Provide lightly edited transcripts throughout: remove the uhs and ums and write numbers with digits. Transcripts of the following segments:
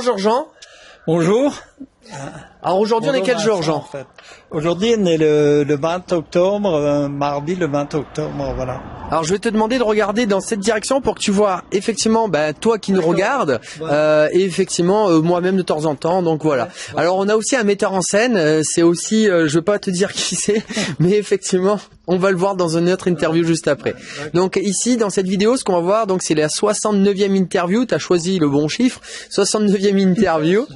Bonjour Jean. Bonjour. Alors aujourd'hui on est quel jour Jean? En fait. Aujourd'hui on est le 20 octobre, mardi le 20 octobre, voilà. Alors je vais te demander de regarder dans cette direction pour que tu vois effectivement toi qui nous regardes et effectivement moi-même de temps en temps, donc voilà. Alors on a aussi un metteur en scène, c'est aussi, je vais pas te dire qui c'est, mais effectivement on va le voir dans une autre interview juste après. Donc ici dans cette vidéo ce qu'on va voir, donc c'est la 69e interview, tu as choisi le bon chiffre, 69e interview.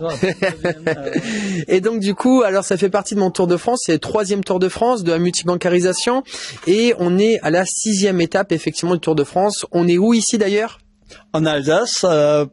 Et donc du coup, alors ça fait partie de mon Tour de France, c'est le 3e Tour de France de la multibancarisation et on est à la 6e étape effectivement du Tour de France. On est où ici d'ailleurs? En Alsace,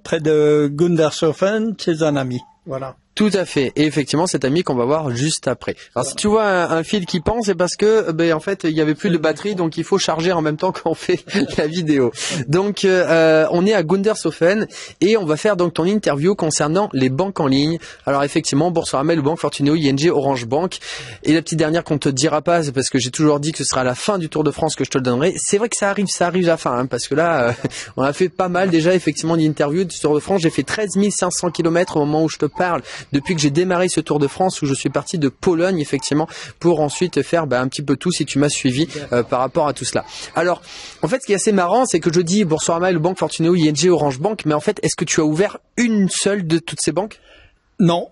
près de Gundershofen, chez un ami. Voilà. Tout à fait. Et effectivement, cet ami qu'on va voir juste après. Alors, si tu vois un fil qui pend, c'est parce que, en fait, il y avait plus de batterie, donc il faut charger en même temps qu'on fait la vidéo. Donc, on est à Gundershofen et on va faire donc ton interview concernant les banques en ligne. Alors, effectivement, Boursorama, Banque Fortuneo, ING, Orange Bank. Et la petite dernière qu'on te dira pas, c'est parce que j'ai toujours dit que ce sera à la fin du Tour de France que je te le donnerai. C'est vrai que ça arrive à la fin, hein, parce que là, on a fait pas mal déjà, effectivement, d'interviews du Tour de France. J'ai fait 13 500 km au moment où je te parle. Depuis que j'ai démarré ce Tour de France où je suis parti de Pologne effectivement pour ensuite faire un petit peu tout si tu m'as suivi par rapport à tout cela. Alors en fait ce qui est assez marrant c'est que je dis Boursorama, Banque Fortuneo, ING, Orange Bank, mais en fait est-ce que tu as ouvert une seule de toutes ces banques? Non.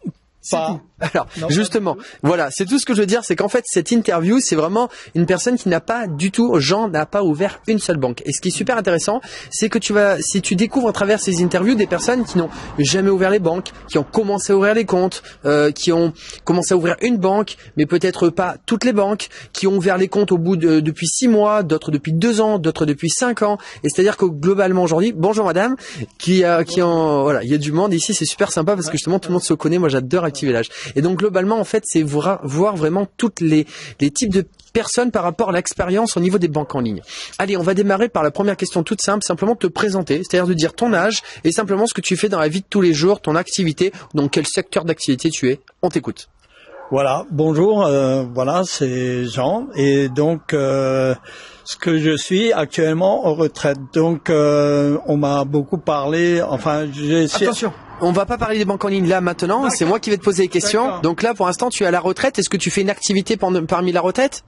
Pas. Alors, justement, voilà, c'est tout ce que je veux dire, c'est qu'en fait, cette interview, c'est vraiment une personne qui n'a pas du tout, Jean n'a pas ouvert une seule banque. Et ce qui est super intéressant, c'est que si tu découvres à travers ces interviews des personnes qui n'ont jamais ouvert les banques, qui ont commencé à ouvrir les comptes, qui ont commencé à ouvrir une banque, mais peut-être pas toutes les banques, qui ont ouvert les comptes depuis 6 mois, d'autres depuis 2 ans, d'autres depuis 5 ans. Et c'est-à-dire que globalement aujourd'hui, bonjour madame, voilà, il y a du monde ici, c'est super sympa parce que justement tout le monde se connaît, moi j'adore activer l'âge. Et donc globalement en fait c'est voir vraiment toutes les types de personnes par rapport à l'expérience au niveau des banques en ligne. Allez, on va démarrer par la première question toute simple, simplement te présenter, c'est-à-dire de dire ton âge et simplement ce que tu fais dans la vie de tous les jours, ton activité, donc quel secteur d'activité tu es. On t'écoute. Voilà, bonjour, voilà, c'est Jean et donc ce que je suis actuellement en retraite. Donc on m'a beaucoup parlé, enfin j'ai essayé... Attention, on va pas parler des banques en ligne là maintenant, c'est moi qui vais te poser des questions. Donc là pour l'instant tu es à la retraite, est-ce que tu fais une activité parmi la retraite?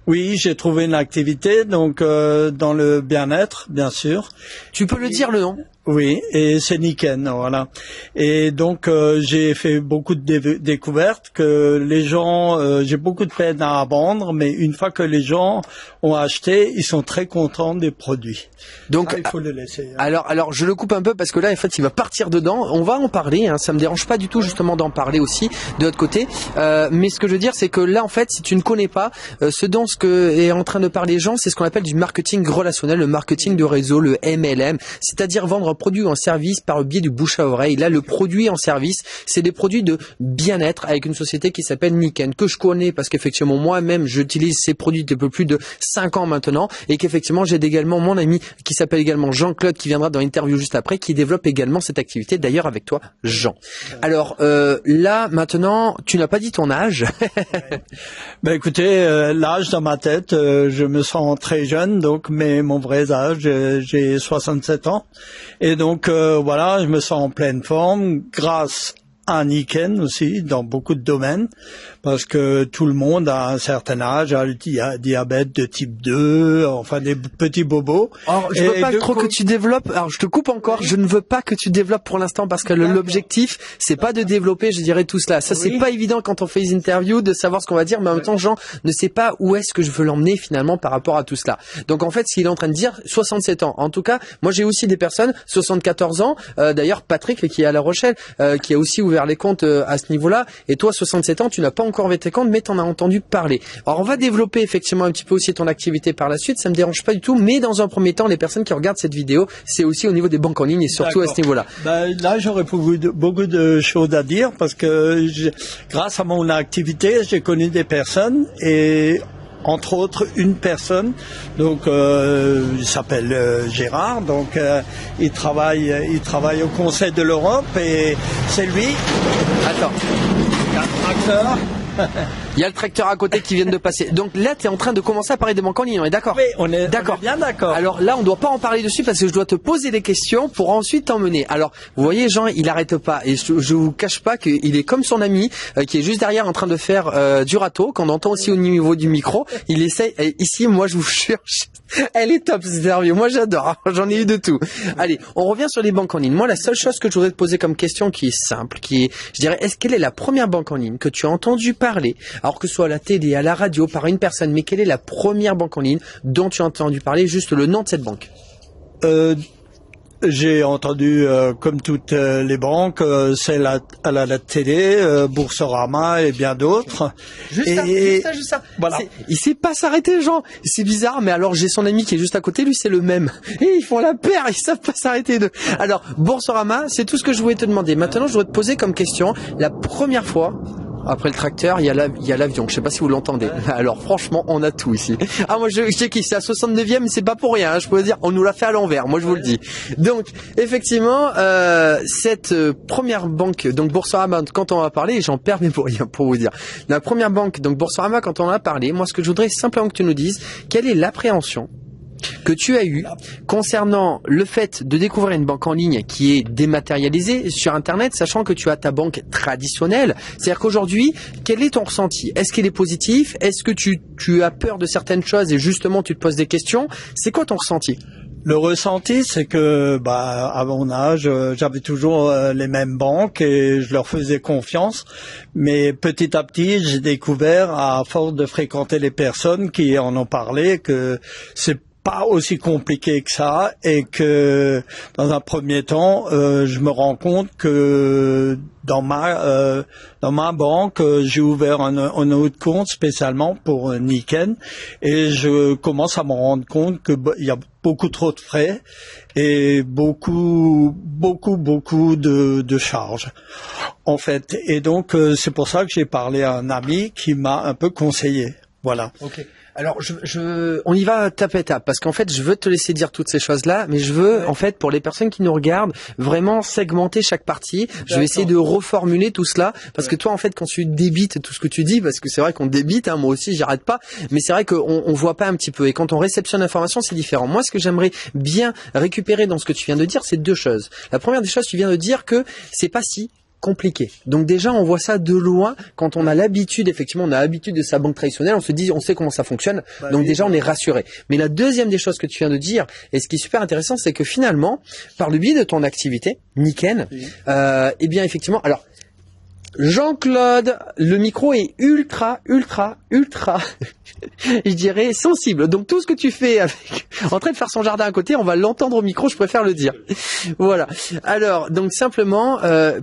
Oui, j'ai trouvé une activité donc dans le bien-être, bien sûr. Tu peux le dire le nom? Oui, et c'est Nikken, voilà. Et donc j'ai fait beaucoup de découvertes que les gens, j'ai beaucoup de peine à vendre, mais une fois que les gens ont acheté, ils sont très contents des produits. Donc ça, il faut le laisser. Hein. Alors je le coupe un peu parce que là en fait il va partir dedans. On va en parler, hein, ça me dérange pas du tout justement d'en parler aussi de l'autre côté. Mais ce que je veux dire c'est que là en fait si tu ne connais pas ce dont ce que est en train de parler Jean, c'est ce qu'on appelle du marketing relationnel, le marketing de réseau, le MLM, c'est-à-dire vendre un produit ou un service par le biais du bouche à oreille. Là le produit en service, c'est des produits de bien-être avec une société qui s'appelle Nikken que je connais parce qu'effectivement moi-même j'utilise ces produits depuis plus de 5 ans maintenant et qu'effectivement j'ai également mon ami qui s'appelle également Jean-Claude qui viendra dans l'interview juste après qui développe également cette activité d'ailleurs avec toi Jean. Alors là maintenant tu n'as pas dit ton âge. Ben écoutez l'âge dans ma tête je me sens très jeune donc mais mon vrai âge j'ai 67 ans et donc voilà je me sens en pleine forme grâce à Nikken aussi dans beaucoup de domaines parce que tout le monde à un certain âge a le diabète de type 2, enfin des petits bobos. Alors, je veux pas trop que tu développes, alors je te coupe encore, je ne veux pas que tu développes pour l'instant parce que l'objectif c'est pas de développer, je dirais tout cela. Ça c'est pas évident quand on fait des interviews de savoir ce qu'on va dire, mais en même temps Jean ne sait pas où est-ce que je veux l'emmener finalement par rapport à tout cela. Donc en fait ce qu'il est en train de dire, 67 ans. En tout cas, moi j'ai aussi des personnes, 74 ans, d'ailleurs Patrick qui est à La Rochelle, qui a aussi ouvert les comptes à ce niveau-là, et toi 67 ans, tu n'as pas encore ouvert tes comptes, mais tu en as entendu parler. Alors on va développer effectivement un petit peu aussi ton activité par la suite, ça me dérange pas du tout, mais dans un premier temps, les personnes qui regardent cette vidéo, c'est aussi au niveau des banques en ligne et surtout à ce niveau-là. Là, j'aurais beaucoup de choses à dire parce que grâce à mon activité, j'ai connu des personnes et entre autres une personne, donc il s'appelle Gérard, donc il travaille au Conseil de l'Europe et c'est lui. Attends. Un acteur. Il y a le tracteur à côté qui vient de passer. Donc là, tu es en train de commencer à parler des banques en ligne, on est d'accord? Oui, on est bien d'accord. Alors là, on ne doit pas en parler dessus parce que je dois te poser des questions pour ensuite t'emmener. Alors, vous voyez, Jean, il arrête pas. Et je vous cache pas qu'il est comme son ami qui est juste derrière en train de faire du râteau, qu'on entend aussi au niveau du micro. Il essaye. Et ici, moi, je vous jure, elle est top cette interview. Moi, j'adore. J'en ai eu de tout. Allez, on revient sur les banques en ligne. Moi, la seule chose que je voudrais te poser comme question qui est simple, qui est, je dirais, quelle est la première banque en ligne que tu as entendu parler, alors que ce soit à la télé, à la radio, par une personne, mais quelle est la première banque en ligne dont tu as entendu parler, juste le nom de cette banque? J'ai entendu, comme toutes les banques, celle à la télé, Boursorama et bien d'autres. Juste ça. Voilà. Il sait pas s'arrêter, Jean. C'est bizarre, mais alors j'ai son ami qui est juste à côté, lui c'est le même. Et ils font la paire, ils savent pas s'arrêter d'eux. Alors, Boursorama, c'est tout ce que je voulais te demander. Maintenant, je voudrais te poser comme question, la première fois, après le tracteur, il y a l'avion. Je sais pas si vous l'entendez. Alors franchement, on a tout ici. Ah moi je kiffe, c'est à 69e, c'est pas pour rien. Hein, je peux vous dire, on nous l'a fait à l'envers. Moi je vous le dis. Donc effectivement, cette première banque, donc Boursorama, quand on en a parlé, j'en perds mes pour rien pour vous dire. La première banque, donc Boursorama, quand on en a parlé, moi ce que je voudrais simplement que tu nous dises, quelle est l'appréhension que tu as eu concernant le fait de découvrir une banque en ligne qui est dématérialisée sur Internet, sachant que tu as ta banque traditionnelle. C'est-à-dire qu'aujourd'hui, quel est ton ressenti? Est-ce qu'il est positif? Est-ce que tu as peur de certaines choses et justement tu te poses des questions? C'est quoi ton ressenti? Le ressenti, c'est que, à mon âge, j'avais toujours les mêmes banques et je leur faisais confiance. Mais petit à petit, j'ai découvert, à force de fréquenter les personnes qui en ont parlé, que c'est pas aussi compliqué que ça et que dans un premier temps, je me rends compte que dans ma banque, j'ai ouvert un autre compte spécialement pour Nikken et je commence à me rendre compte que il y a beaucoup trop de frais et beaucoup de charges en fait. Et donc c'est pour ça que j'ai parlé à un ami qui m'a un peu conseillé. Voilà. Okay. Alors, on y va tape à étape, parce qu'en fait, je veux te laisser dire toutes ces choses-là, mais je veux, en fait, pour les personnes qui nous regardent, vraiment segmenter chaque partie. Je vais essayer de reformuler tout cela, parce que toi, en fait, quand tu débites tout ce que tu dis, parce que c'est vrai qu'on débite, hein, moi aussi, j'arrête pas, mais c'est vrai qu'on voit pas un petit peu, et quand on réceptionne l'information, c'est différent. Moi, ce que j'aimerais bien récupérer dans ce que tu viens de dire, c'est deux choses. La première des choses, tu viens de dire que c'est pas si compliqué. Donc déjà, on voit ça de loin quand on a l'habitude, effectivement, on a l'habitude de sa banque traditionnelle, on se dit, on sait comment ça fonctionne. Donc déjà, on est rassuré. Mais la deuxième des choses que tu viens de dire, et ce qui est super intéressant, c'est que finalement, par le biais de ton activité, Nikken, eh bien, effectivement, alors, Jean-Claude, le micro est ultra, je dirais sensible. Donc tout ce que tu fais en train de faire son jardin à côté, on va l'entendre au micro, je préfère le dire. Voilà. Alors, donc simplement,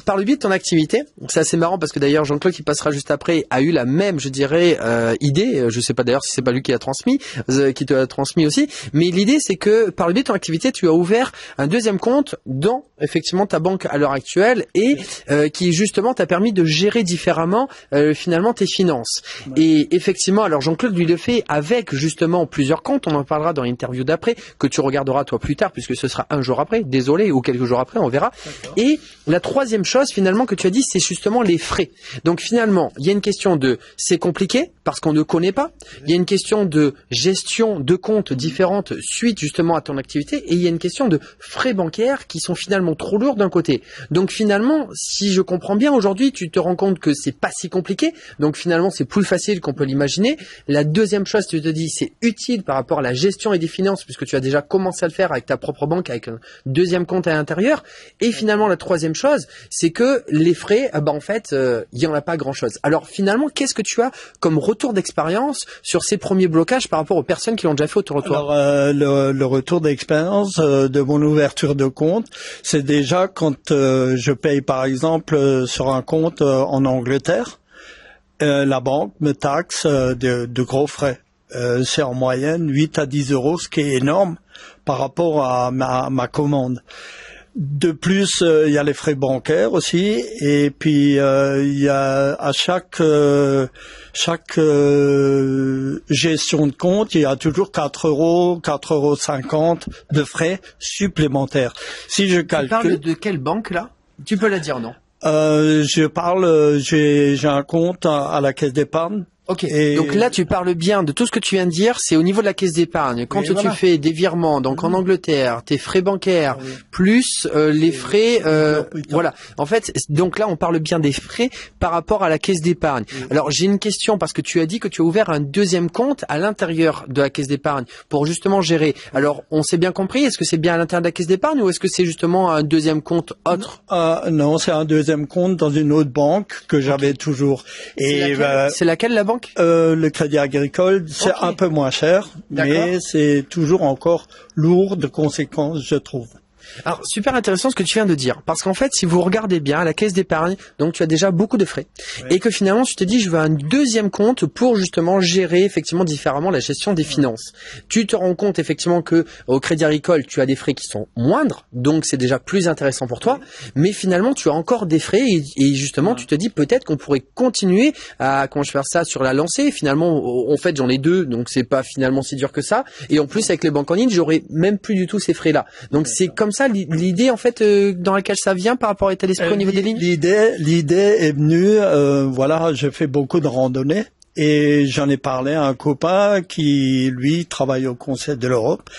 par le biais de ton activité, c'est assez marrant parce que d'ailleurs Jean-Claude qui passera juste après a eu la même, je dirais, idée. Je sais pas d'ailleurs si c'est pas lui qui l'a transmis, qui te l'a transmis aussi. Mais l'idée c'est que par le biais de ton activité, tu as ouvert un deuxième compte dans effectivement ta banque à l'heure actuelle et qui justement t'a permis de gérer différemment finalement tes finances. Et effectivement, alors Jean-Claude lui le fait avec justement plusieurs comptes, on en parlera dans l'interview d'après, que tu regarderas toi plus tard, puisque ce sera un jour après, désolé, ou quelques jours après, on verra. Et la troisième chose finalement que tu as dit, c'est justement les frais. Donc finalement, il y a une question de c'est compliqué, parce qu'on ne connaît pas, il y a une question de gestion de comptes différentes suite justement à ton activité, et il y a une question de frais bancaires qui sont finalement trop lourds d'un côté. Donc finalement, si je comprends bien, aujourd'hui, tu te rends compte que c'est pas si compliqué, donc finalement c'est plus facile qu'on peut l'imaginer. La deuxième chose, tu te dis, c'est utile par rapport à la gestion et des finances, puisque tu as déjà commencé à le faire avec ta propre banque, avec un deuxième compte à l'intérieur. Et finalement, la troisième chose, c'est que les frais, en fait, il y en a pas grand-chose. Alors finalement, qu'est-ce que tu as comme retour d'expérience sur ces premiers blocages par rapport aux personnes qui l'ont déjà fait autour de toi? Alors, le retour d'expérience de mon ouverture de compte, c'est déjà quand je paye par exemple sur un compte en Angleterre, la banque me taxe de gros frais. C'est en moyenne 8 à 10 euros, ce qui est énorme par rapport à ma commande. De plus, il y a les frais bancaires aussi, et puis il y a à chaque gestion de compte, il y a toujours 4 euros, 4,50 € de frais supplémentaires. Si je calcule. Tu parles de quelle banque là? Tu peux la dire, non? J'ai un compte à la caisse d'épargne. Ok. Donc là, tu parles bien de tout ce que tu viens de dire. C'est au niveau de la caisse d'épargne. Quand tu fais des virements, donc en Angleterre, tes frais bancaires, plus les frais, voilà. En fait, donc là, on parle bien des frais par rapport à la caisse d'épargne. Alors, j'ai une question parce que tu as dit que tu as ouvert un deuxième compte à l'intérieur de la caisse d'épargne pour justement gérer. Alors, on s'est bien compris. Est-ce que c'est bien à l'intérieur de la caisse d'épargne ou est-ce que c'est justement un deuxième compte autre? Non, c'est un deuxième compte dans une autre banque que j'avais toujours. Et c'est laquelle la banque? Le Crédit Agricole, c'est un peu moins cher, mais c'est toujours encore lourd de conséquences, je trouve. Alors, super intéressant ce que tu viens de dire. Parce qu'en fait, si vous regardez bien, à la caisse d'épargne, donc tu as déjà beaucoup de frais. Et que finalement, tu te dis, je veux un deuxième compte pour justement gérer effectivement différemment la gestion des finances. Tu te rends compte effectivement que au Crédit Agricole, tu as des frais qui sont moindres. Donc, c'est déjà plus intéressant pour toi. Mais finalement, tu as encore des frais et justement, tu te dis peut-être qu'on pourrait continuer à, comment je vais faire ça sur la lancée. Finalement, en fait, j'en ai deux. Donc, c'est pas finalement si dur que ça. Et en plus, avec les banques en ligne, j'aurais même plus du tout ces frais-là. Donc, c'est comme ça l'idée en fait dans laquelle ça vient par rapport à l'état d'esprit au niveau des lignes. L'idée est venue, voilà, j'ai fait beaucoup de randonnées et j'en ai parlé à un copain qui lui travaille au Conseil de l'Europe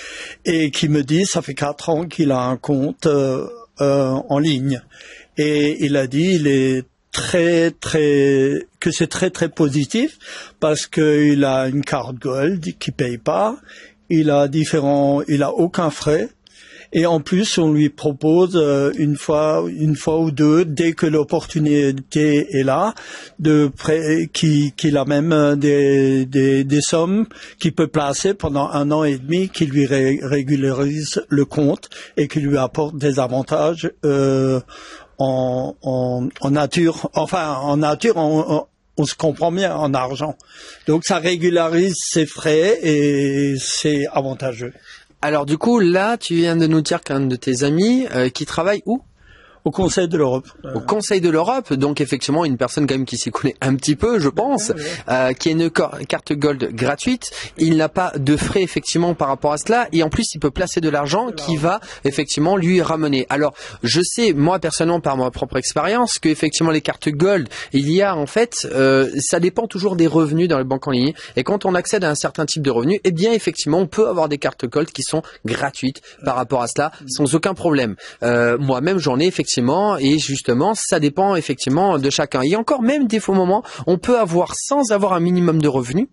et qui me dit ça fait 4 ans qu'il a un compte en ligne et il a dit il est que c'est très positif parce qu'il a une carte Gold qui paye pas, il a aucun frais. Et en plus, on lui propose une fois ou deux, dès que l'opportunité est là, qu'il a même des sommes qu'il peut placer pendant 1 an et demi, qui lui régularise le compte et qui lui apporte des avantages en nature. Enfin, en nature, on se comprend bien en argent. Donc, ça régularise ses frais et c'est avantageux. Alors du coup, là, tu viens de nous dire qu'un de tes amis qui travaille où? Au Conseil de l'Europe. Au Conseil de l'Europe, donc effectivement une personne quand même qui s'y connaît un petit peu, je pense, qui a une carte Gold gratuite. Il n'a pas de frais effectivement par rapport à cela et en plus il peut placer de l'argent qui va effectivement lui ramener. Alors je sais moi personnellement par ma propre expérience que effectivement les cartes Gold, il y a en fait, ça dépend toujours des revenus dans les banques en ligne et quand on accède à un certain type de revenus, eh bien effectivement on peut avoir des cartes Gold qui sont gratuites par rapport à cela sans aucun problème. Moi-même j'en ai effectivement. Et justement, ça dépend effectivement de chacun. Et encore même des faux moments, on peut avoir sans avoir un minimum de revenus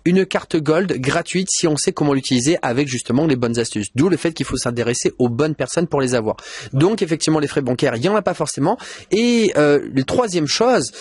une carte Gold gratuite si on sait comment l'utiliser avec justement les bonnes astuces. D'où le fait qu'il faut s'intéresser aux bonnes personnes pour les avoir. Donc effectivement les frais bancaires, il y en a pas forcément. Et la troisième chose,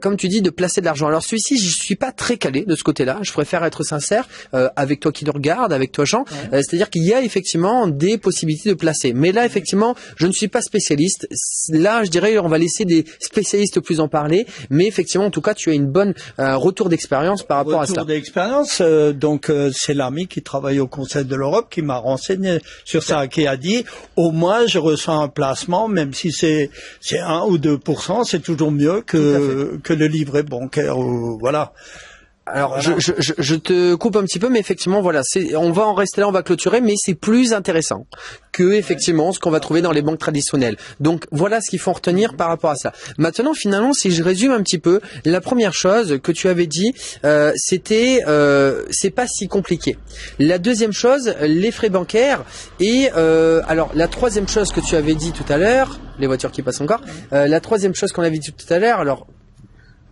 comme tu dis, de placer de l'argent. Alors celui-ci, je suis pas très calé de ce côté-là. Je préfère être sincère avec toi qui nous regarde, avec toi Jean. C'est-à-dire qu'il y a effectivement des possibilités de placer. Mais là effectivement, je ne suis pas spécialiste. Là, je dirais, on va laisser des spécialistes plus en parler. Mais effectivement, en tout cas, tu as une bonne retour d'expérience par rapport à cela. Expérience, donc c'est l'ami qui travaille au Conseil de l'Europe qui m'a renseigné sur ça, qui a dit au moins je reçois un placement, même si c'est 1 ou 2%, c'est toujours mieux que le livret bancaire, voilà. Alors, voilà. je te coupe un petit peu, mais effectivement, voilà, on va en rester là, on va clôturer, mais c'est plus intéressant que, effectivement, ce qu'on va trouver dans les banques traditionnelles. Donc, voilà ce qu'il faut retenir par rapport à ça. Maintenant, finalement, si je résume un petit peu, la première chose que tu avais dit, c'était, c'est pas si compliqué. La deuxième chose, les frais bancaires. Et, alors, la troisième chose que tu avais dit tout à l'heure, les voitures qui passent encore, la troisième chose qu'on avait dit tout à l'heure, alors,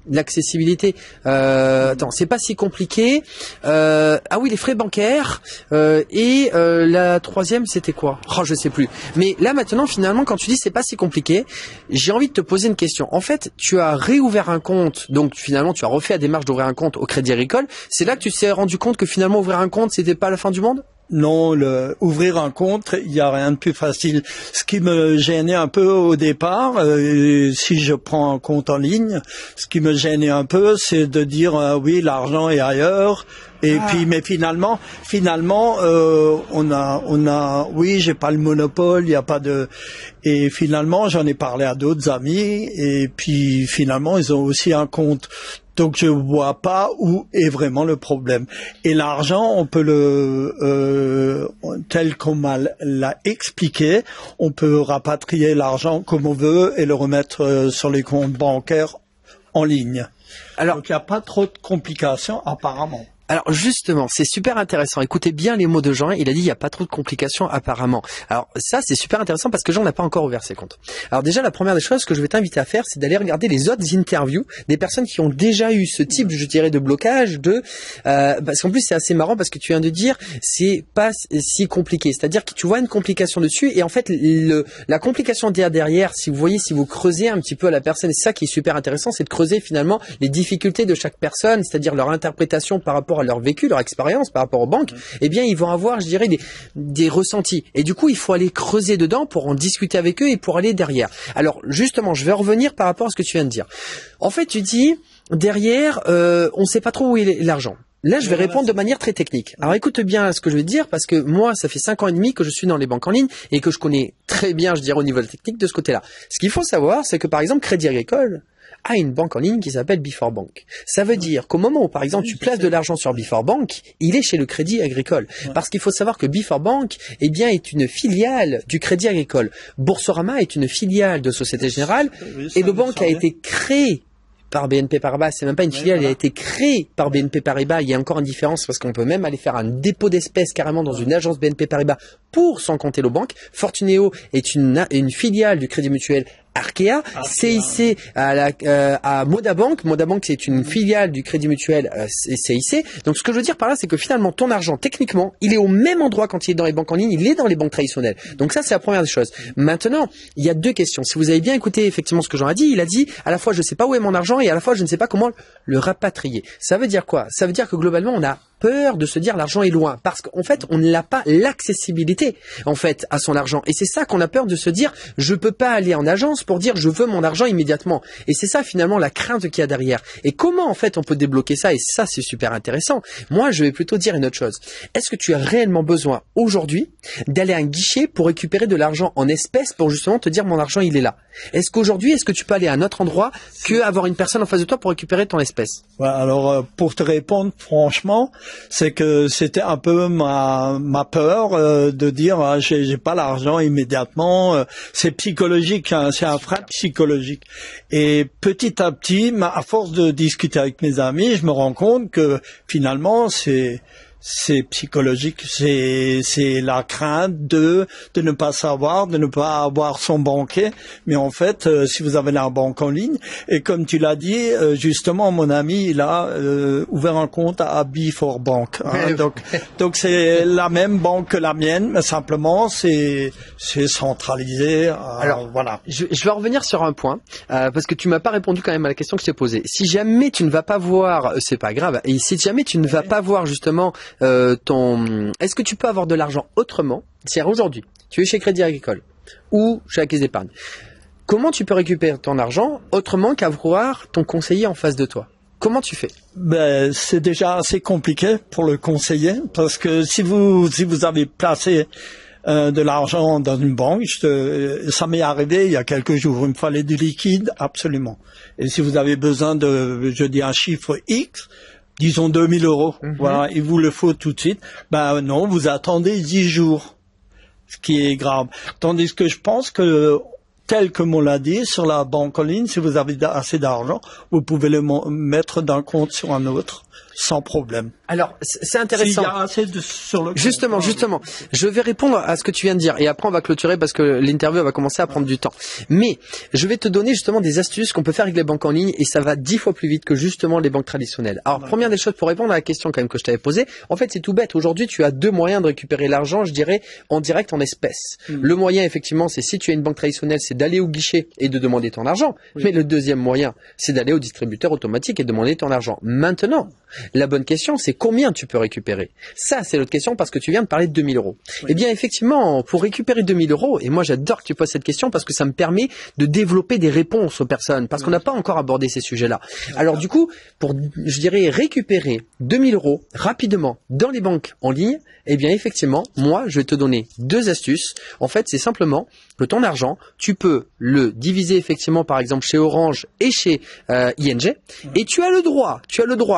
l'accessibilité, attends, c'est pas si compliqué. Ah oui, les frais bancaires. Et la troisième, c'était quoi? Oh, je sais plus. Mais là maintenant, finalement, quand tu dis c'est pas si compliqué, j'ai envie de te poser une question. En fait, tu as réouvert un compte, donc finalement, tu as refait la démarche d'ouvrir un compte au Crédit Agricole. C'est là que tu t'es rendu compte que finalement, ouvrir un compte, c'était pas la fin du monde? Non, ouvrir un compte, il n'y a rien de plus facile. Ce qui me gênait un peu au départ, si je prends un compte en ligne, ce qui me gênait un peu, c'est de dire oui, l'argent est ailleurs Et puis, mais finalement, oui, j'ai pas le monopole, il y a pas de, et finalement, j'en ai parlé à d'autres amis, et puis finalement, ils ont aussi un compte. Donc je vois pas où est vraiment le problème. Et l'argent, on peut tel qu'on l'a expliqué, on peut rapatrier l'argent comme on veut et le remettre sur les comptes bancaires en ligne. Alors, donc il n'y a pas trop de complications apparemment. Alors justement, c'est super intéressant. Écoutez bien les mots de Jean. Il a dit il n'y a pas trop de complications apparemment. Alors ça, c'est super intéressant parce que Jean n'a pas encore ouvert ses comptes. Alors déjà, la première des choses que je vais t'inviter à faire, c'est d'aller regarder les autres interviews des personnes qui ont déjà eu ce type, je dirais, de blocage. Parce qu'en plus, c'est assez marrant parce que tu viens de dire c'est pas si compliqué. C'est-à-dire que tu vois une complication dessus et en fait, la complication derrière, si vous creusez un petit peu à la personne, c'est ça qui est super intéressant, c'est de creuser finalement les difficultés de chaque personne, c'est-à-dire leur interprétation par rapport à leur vécu, leur expérience par rapport aux banques, eh bien ils vont avoir, je dirais, des ressentis. Et du coup, il faut aller creuser dedans pour en discuter avec eux et pour aller derrière. Alors justement, je vais revenir par rapport à ce que tu viens de dire. En fait, tu dis, derrière, on ne sait pas trop où est l'argent. Là, je vais répondre de manière très technique. Alors écoute bien ce que je veux dire, parce que moi, ça fait 5 ans et demi que je suis dans les banques en ligne et que je connais très bien, je dirais, au niveau technique de ce côté-là. Ce qu'il faut savoir, c'est que par exemple, Crédit Agricole a une banque en ligne qui s'appelle Before Bank. Ça veut dire qu'au moment où, par exemple, tu places de l'argent sur Before Bank, il est chez le Crédit Agricole. Parce qu'il faut savoir que Before Bank, eh bien, est une filiale du Crédit Agricole. Boursorama est une filiale de Société Générale et le banque a été créé par BNP Paribas, c'est même pas une filiale, elle a été créée par BNP Paribas. Il y a encore une différence parce qu'on peut même aller faire un dépôt d'espèces carrément dans une agence BNP Paribas pour s'en compter aux banques. Fortuneo est une filiale du Crédit Mutuel Arkea, CIC à Modabank. Modabank, c'est une filiale du Crédit Mutuel CIC. Donc, ce que je veux dire par là, c'est que finalement, ton argent, techniquement, il est au même endroit quand il est dans les banques en ligne, il est dans les banques traditionnelles. Donc ça, c'est la première des choses. Maintenant, il y a deux questions. Si vous avez bien écouté effectivement ce que Jean a dit, il a dit à la fois je ne sais pas où est mon argent et à la fois je ne sais pas comment le rapatrier. Ça veut dire quoi? Ça veut dire que globalement, on a peur de se dire l'argent est loin parce qu'en fait on n'a pas l'accessibilité en fait à son argent et c'est ça qu'on a peur de se dire je peux pas aller en agence pour dire je veux mon argent immédiatement et c'est ça finalement la crainte qu'il y a derrière et comment en fait on peut débloquer ça et ça c'est super intéressant. Moi je vais plutôt dire une autre chose. Est-ce que tu as réellement besoin aujourd'hui d'aller à un guichet pour récupérer de l'argent en espèces pour justement te dire mon argent il est là? Est-ce qu'aujourd'hui est-ce que tu peux aller à un autre endroit que avoir une personne en face de toi pour récupérer ton espèce? Ouais, alors pour te répondre franchement, c'est que c'était un peu ma peur de dire j'ai pas l'argent immédiatement. C'est psychologique, hein, c'est un frein psychologique. Et petit à petit, à force de discuter avec mes amis, je me rends compte que finalement c'est psychologique, c'est la crainte de ne pas savoir, de ne pas avoir son banquier. Mais en fait, si vous avez la banque en ligne, et comme tu l'as dit, justement, mon ami, il a ouvert un compte à Before Bank. Hein, donc c'est la même banque que la mienne, mais simplement c'est centralisé. Alors voilà. Je vais revenir sur un point parce que tu m'as pas répondu quand même à la question que je t'ai posée. Si jamais tu ne vas pas voir, c'est pas grave. Et si jamais tu ne vas pas voir justement est-ce que tu peux avoir de l'argent autrement? C'est-à-dire aujourd'hui, tu es chez Crédit Agricole ou chez la Caisse d'épargne. Comment tu peux récupérer ton argent autrement qu'avoir ton conseiller en face de toi? Comment tu fais? Ben, c'est déjà assez compliqué pour le conseiller parce que si vous avez placé de l'argent dans une banque, ça m'est arrivé il y a quelques jours, il me fallait du liquide absolument. Et si vous avez besoin de, je dis un chiffre X, disons 2000 €, voilà, il vous le faut tout de suite. Ben non, vous attendez 10 jours, ce qui est grave. Tandis que je pense que, tel que on l'a dit, sur la banque en ligne, si vous avez assez d'argent, vous pouvez le mettre d'un compte sur un autre, sans problème. Alors, c'est intéressant. S'il y a assez sur le compte. Justement. Je vais répondre à ce que tu viens de dire et après on va clôturer parce que l'interview va commencer à prendre du temps. Mais je vais te donner justement des astuces qu'on peut faire avec les banques en ligne et ça va 10 fois plus vite que justement les banques traditionnelles. Alors, première des choses pour répondre à la question quand même que je t'avais posée, en fait c'est tout bête. Aujourd'hui, tu as deux moyens de récupérer l'argent, je dirais, en direct, en espèces. Le moyen, effectivement, c'est si tu as une banque traditionnelle, c'est d'aller au guichet et de demander ton argent. Mais le deuxième moyen, c'est d'aller au distributeur automatique et de demander ton argent. Maintenant, La bonne question, c'est combien tu peux récupérer. Ça, c'est l'autre question parce que tu viens de parler de 2000 euros. Oui. Eh bien, effectivement, pour récupérer 2000 euros, et moi j'adore que tu poses cette question parce que ça me permet de développer des réponses aux personnes parce qu'on n'a pas encore abordé ces sujets-là. Alors du coup, pour, je dirais, récupérer 2000 euros rapidement dans les banques en ligne, eh bien, effectivement, moi, je vais te donner 2 astuces. En fait, c'est simplement que ton argent, tu peux le diviser effectivement, par exemple, chez Orange et chez ING, et tu as le droit,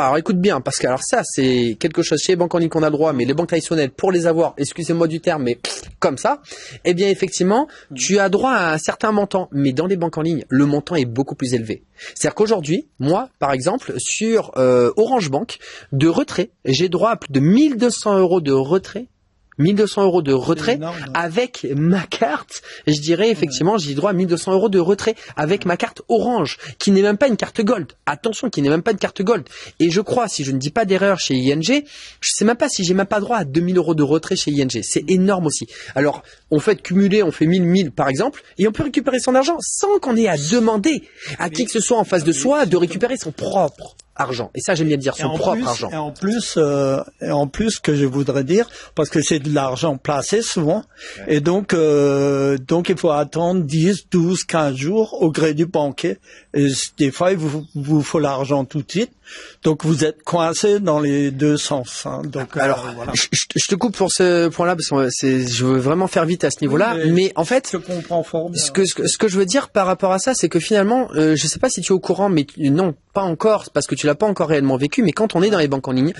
alors écoute bien, parce que alors ça, c'est quelque chose chez les banques en ligne qu'on a le droit, mais les banques traditionnelles, pour les avoir, excusez-moi du terme, mais comme ça, eh bien, effectivement, tu as droit à un certain montant, mais dans les banques en ligne, le montant est beaucoup plus élevé. C'est-à-dire qu'aujourd'hui, moi, par exemple, sur Orange Bank, de retrait, j'ai droit à plus de 1200 euros de retrait. 1200 euros de retrait énorme, avec ma carte, je dirais effectivement, j'ai droit à 1200 euros de retrait avec ma carte Orange, qui n'est même pas une carte Gold. Attention, qui n'est même pas une carte Gold. Et je crois, si je ne dis pas d'erreur chez ING, je sais même pas si j'ai même pas droit à 2000 euros de retrait chez ING. C'est énorme aussi. Alors, on fait cumuler, on fait 1000 par exemple, et on peut récupérer son argent sans qu'on ait à demander à qui que ce soit en face de soi de récupérer son propre argent. Et ça, j'aime bien dire, son propre argent. Et en plus, ce que je voudrais dire, parce que c'est de l'argent placé souvent, et donc il faut attendre 10, 12, 15 jours au gré du banquier. Et des fois, il vous faut l'argent tout de suite. Donc vous êtes coincé dans les deux sens. Hein. Donc alors, voilà. je te coupe pour ce point-là parce que je veux vraiment faire vite à ce niveau-là. Oui, mais en fait, je comprends fort bien. Ce que je veux dire par rapport à ça, c'est que finalement, je sais pas si tu es au courant, mais non, pas encore, parce que tu l'as pas encore réellement vécu. Mais quand on est dans les banques en ligne,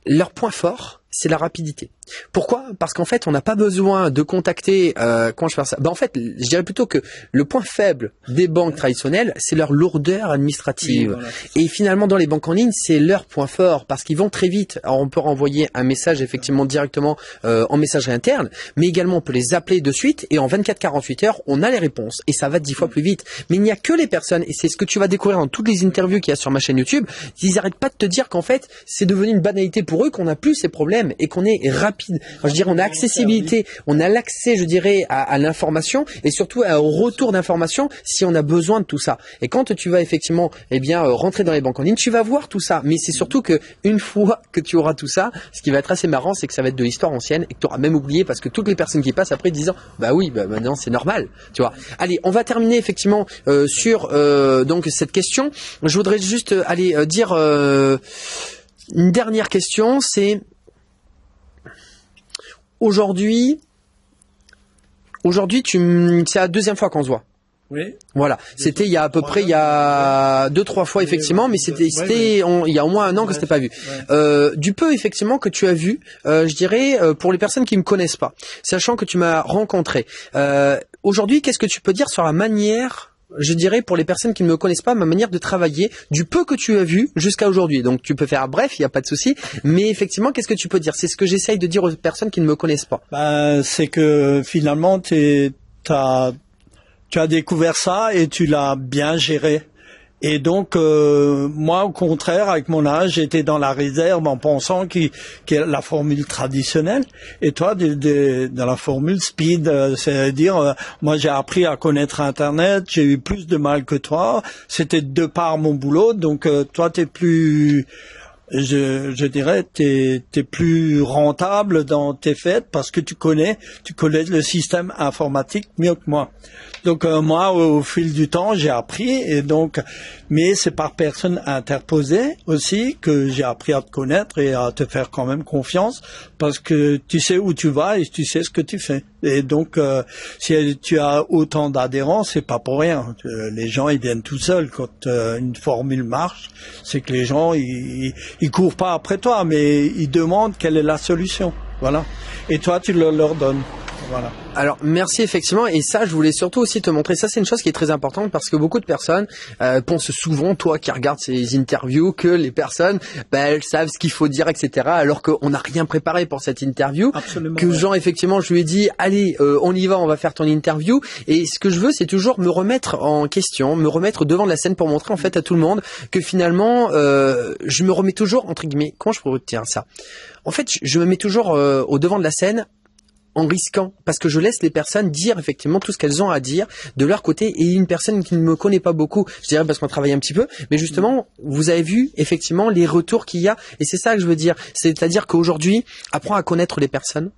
leur point fort, c'est la rapidité. Pourquoi ? Parce qu'en fait, on n'a pas besoin de contacter. Comment je fais ça ? Ben en fait, je dirais plutôt que le point faible des banques traditionnelles, c'est leur lourdeur administrative. Oui, voilà. Et finalement, dans les banques en ligne, c'est leur point fort parce qu'ils vont très vite. Alors, on peut renvoyer un message effectivement directement en messagerie interne, mais également on peut les appeler de suite et en 24-48 heures, on a les réponses et ça va 10 fois plus vite. Mais il n'y a que les personnes, et c'est ce que tu vas découvrir dans toutes les interviews qu'il y a sur ma chaîne YouTube, ils n'arrêtent pas de te dire qu'en fait, c'est devenu une banalité pour eux, qu'on n'a plus ces problèmes et qu'on est rapide. Enfin, je dirais, on a accessibilité, on a l'accès, je dirais, à l'information et surtout à un retour d'information si on a besoin de tout ça. Et quand tu vas effectivement, rentrer dans les banques en ligne, tu vas voir tout ça. Mais c'est surtout que une fois que tu auras tout ça, ce qui va être assez marrant, c'est que ça va être de l'histoire ancienne et que tu auras même oublié parce que toutes les personnes qui passent après disant, bah oui, bah maintenant c'est normal, tu vois. Allez, on va terminer effectivement sur donc cette question. Je voudrais juste dire une dernière question, c'est Aujourd'hui, c'est la deuxième fois qu'on se voit. Oui. Voilà. C'était il y a à peu près, il y a 2-3 fois effectivement, mais c'était il y a au moins un an que c'était pas vu. Du peu effectivement que tu as vu, je dirais, pour les personnes qui me connaissent pas, sachant que tu m'as rencontré. Aujourd'hui, qu'est-ce que tu peux dire sur la manière, je dirais, pour les personnes qui ne me connaissent pas, ma manière de travailler, du peu que tu as vu jusqu'à aujourd'hui. Donc, tu peux faire bref, il n'y a pas de souci. Mais effectivement, qu'est-ce que tu peux dire ? C'est ce que j'essaye de dire aux personnes qui ne me connaissent pas. C'est que finalement, tu as découvert ça et tu l'as bien géré. Et donc, moi, au contraire, avec mon âge, j'étais dans la réserve en pensant qu'il y a la formule traditionnelle. Et toi, dans la formule speed, c'est-à-dire, moi, j'ai appris à connaître Internet, j'ai eu plus de mal que toi. C'était de par mon boulot. Donc, toi, t'es plus... Je dirais, t'es plus rentable dans tes faits parce que tu connais le système informatique mieux que moi. Donc moi, au fil du temps, j'ai appris et donc, mais c'est par personne interposée aussi que j'ai appris à te connaître et à te faire quand même confiance parce que tu sais où tu vas et tu sais ce que tu fais. Et donc, si tu as autant d'adhérents, c'est pas pour rien. Les gens, ils viennent tout seuls quand une formule marche. C'est que les gens, ils courent pas après toi, mais ils demandent quelle est la solution. Voilà. Et toi, tu leur donnes. Voilà. Alors merci effectivement, et ça je voulais surtout aussi te montrer, ça c'est une chose qui est très importante parce que beaucoup de personnes pensent souvent, toi qui regardes ces interviews, que les personnes elles savent ce qu'il faut dire, etc. alors qu'on n'a rien préparé pour cette interview. Absolument, que Jean effectivement je lui ai dit allez on y va, on va faire ton interview, et ce que je veux c'est toujours me remettre en question, me remettre devant la scène pour montrer en fait à tout le monde que finalement je me remets toujours entre guillemets, comment je pourrais dire ça, en fait je me mets toujours au devant de la scène en risquant, parce que je laisse les personnes dire effectivement tout ce qu'elles ont à dire de leur côté, et une personne qui ne me connaît pas beaucoup, je dirais parce qu'on travaille un petit peu, mais justement, vous avez vu effectivement les retours qu'il y a, et c'est ça que je veux dire, c'est-à-dire qu'aujourd'hui, apprends à connaître les personnes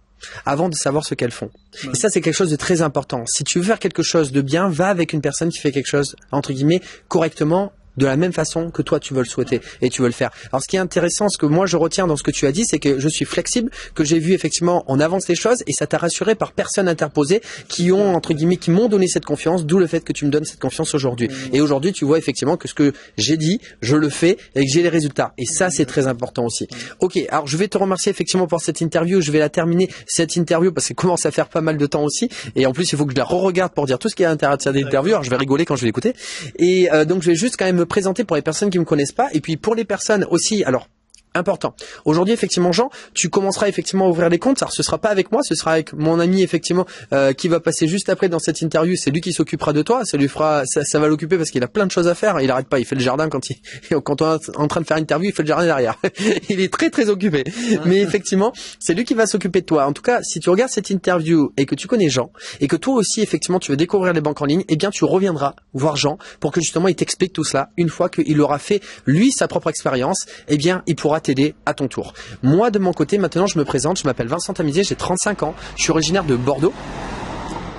avant de savoir ce qu'elles font. Ouais. Et ça, c'est quelque chose de très important. Si tu veux faire quelque chose de bien, va avec une personne qui fait quelque chose, entre guillemets, correctement, de la même façon que toi tu veux le souhaiter et tu veux le faire. Alors ce qui est intéressant, ce que moi je retiens dans ce que tu as dit, c'est que je suis flexible, que j'ai vu effectivement on avance les choses et ça t'a rassuré par personnes interposées qui ont, entre guillemets, qui m'ont donné cette confiance, d'où le fait que tu me donnes cette confiance aujourd'hui. Et aujourd'hui tu vois effectivement que ce que j'ai dit, je le fais et que j'ai les résultats. Et ça c'est très important aussi. Ok, alors je vais te remercier effectivement pour cette interview, je vais la terminer cette interview parce qu'elle commence à faire pas mal de temps aussi et en plus il faut que je la re-regarde pour dire tout ce qui est à l'intérieur de cette interview, alors je vais rigoler quand je vais l'écouter. Et donc je vais juste quand même me présenter pour les personnes qui me connaissent pas et puis pour les personnes aussi. Alors important. Aujourd'hui, effectivement, Jean, tu commenceras effectivement à ouvrir les comptes. Alors, ce sera pas avec moi, ce sera avec mon ami effectivement qui va passer juste après dans cette interview. C'est lui qui s'occupera de toi. Ça lui fera, ça va l'occuper parce qu'il a plein de choses à faire. Il arrête pas. Il fait le jardin quand on est en train de faire une interview, il fait le jardin derrière. Il est très très occupé. Mais effectivement, c'est lui qui va s'occuper de toi. En tout cas, si tu regardes cette interview et que tu connais Jean et que toi aussi effectivement tu veux découvrir les banques en ligne, eh bien tu reviendras voir Jean pour que justement il t'explique tout cela. Une fois qu'il aura fait lui sa propre expérience, eh bien il pourra t'aider à ton tour. Moi de mon côté, maintenant je me présente, je m'appelle Vincent Tamizier, j'ai 35 ans, je suis originaire de Bordeaux.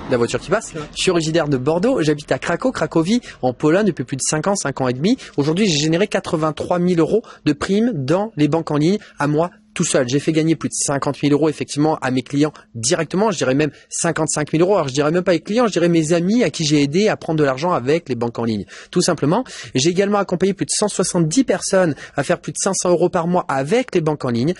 La voiture qui passe. Je suis originaire de Bordeaux, j'habite à Cracovie, en Pologne depuis plus de 5 ans et demi. Aujourd'hui, j'ai généré 83 000 € de primes dans les banques en ligne à moi tout seul. J'ai fait gagner plus de 50 000 € effectivement à mes clients directement. Je dirais même 55 000 €. Alors je dirais même pas les clients, je dirais mes amis à qui j'ai aidé à prendre de l'argent avec les banques en ligne. Tout simplement. J'ai également accompagné plus de 170 personnes à faire plus de 500 € par mois avec les banques en ligne.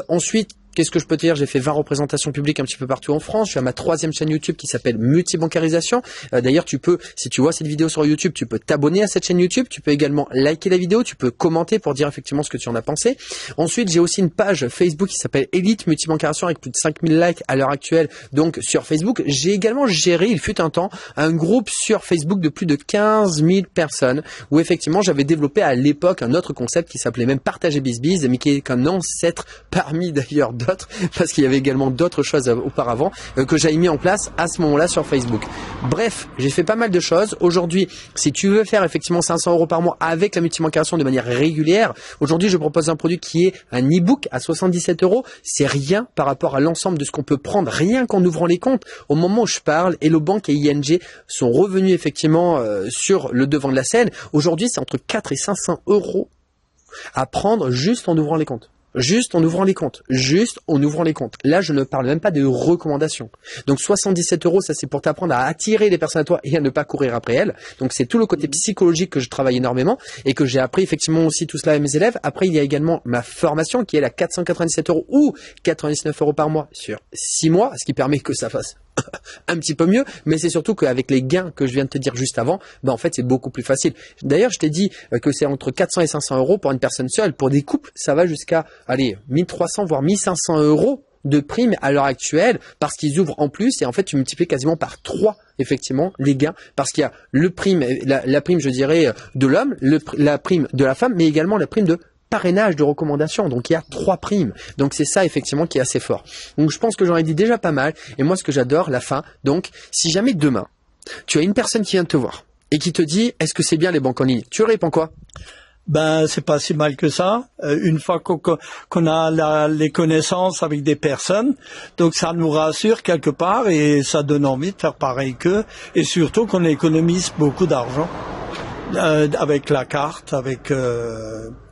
Ensuite, qu'est-ce que je peux te dire? J'ai fait 20 représentations publiques un petit peu partout en France. Je suis à ma 3e chaîne YouTube qui s'appelle Multibancarisation. D'ailleurs, tu peux, si tu vois cette vidéo sur YouTube, tu peux t'abonner à cette chaîne YouTube. Tu peux également liker la vidéo. Tu peux commenter pour dire effectivement ce que tu en as pensé. Ensuite, j'ai aussi une page Facebook qui s'appelle Elite Multibancarisation avec plus de 5000 likes à l'heure actuelle. Donc, sur Facebook, j'ai également géré, il fut un temps, un groupe sur Facebook de plus de 15 000 personnes où effectivement, j'avais développé à l'époque un autre concept qui s'appelait même Partager BizBiz, mais qui est qu'un ancêtre parmi d'ailleurs d'autres, parce qu'il y avait également d'autres choses auparavant que j'avais mis en place à ce moment-là sur Facebook. Bref, j'ai fait pas mal de choses. Aujourd'hui, si tu veux faire effectivement 500 € par mois avec la multibancarisation de manière régulière, aujourd'hui je propose un produit qui est un e-book à 77 €. C'est rien par rapport à l'ensemble de ce qu'on peut prendre rien qu'en ouvrant les comptes. Au moment où je parle, Hello Bank et ING sont revenus effectivement sur le devant de la scène. Aujourd'hui, c'est entre 4 et 500 € à prendre juste en ouvrant les comptes. Juste en ouvrant les comptes. Juste en ouvrant les comptes. Là, je ne parle même pas de recommandations. Donc, 77 €, ça c'est pour t'apprendre à attirer les personnes à toi et à ne pas courir après elles. Donc, c'est tout le côté psychologique que je travaille énormément et que j'ai appris effectivement aussi tout cela à mes élèves. Après, il y a également ma formation qui est la 497 € ou 99 € par mois sur 6 mois, ce qui permet que ça fasse un petit peu mieux, mais c'est surtout qu'avec les gains que je viens de te dire juste avant, en fait c'est beaucoup plus facile. D'ailleurs je t'ai dit que c'est entre 400 et 500 € pour une personne seule. Pour des couples ça va jusqu'à 1300 voire 1500 € de primes à l'heure actuelle parce qu'ils ouvrent en plus et en fait tu multiplies quasiment par 3 effectivement les gains parce qu'il y a le prime, la prime je dirais de l'homme, la prime de la femme, mais également la prime de parrainage de recommandation. Donc il y a 3 primes. Donc c'est ça effectivement qui est assez fort. Donc je pense que j'en ai dit déjà pas mal. Et moi ce que j'adore, la fin. Donc si jamais demain tu as une personne qui vient te voir et qui te dit est-ce que c'est bien les banques en ligne, tu réponds quoi? Ben c'est pas si mal que ça. Une fois qu'on a les connaissances avec des personnes, donc ça nous rassure quelque part et ça donne envie de faire pareil qu'eux et surtout qu'on économise beaucoup d'argent. Avec la carte, avec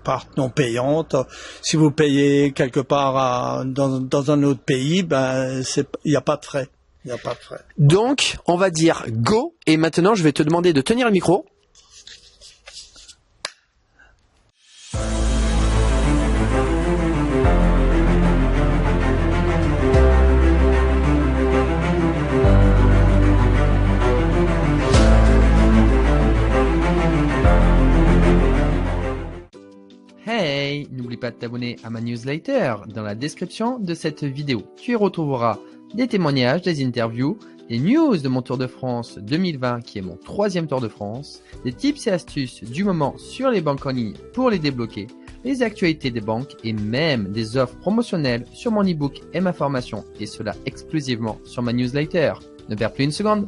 carte non payante. Si vous payez quelque part dans un autre pays, ben il n'y a pas de frais. Il n'y a pas de frais. Donc, on va dire go. Et maintenant, je vais te demander de tenir le micro. Hey, n'oublie pas de t'abonner à ma newsletter. Dans la description de cette vidéo, tu y retrouveras des témoignages, des interviews, des news de mon Tour de France 2020 qui est mon 3e Tour de France, des tips et astuces du moment sur les banques en ligne pour les débloquer, les actualités des banques et même des offres promotionnelles sur mon e-book et ma formation, et cela exclusivement sur ma newsletter. Ne perds plus une seconde.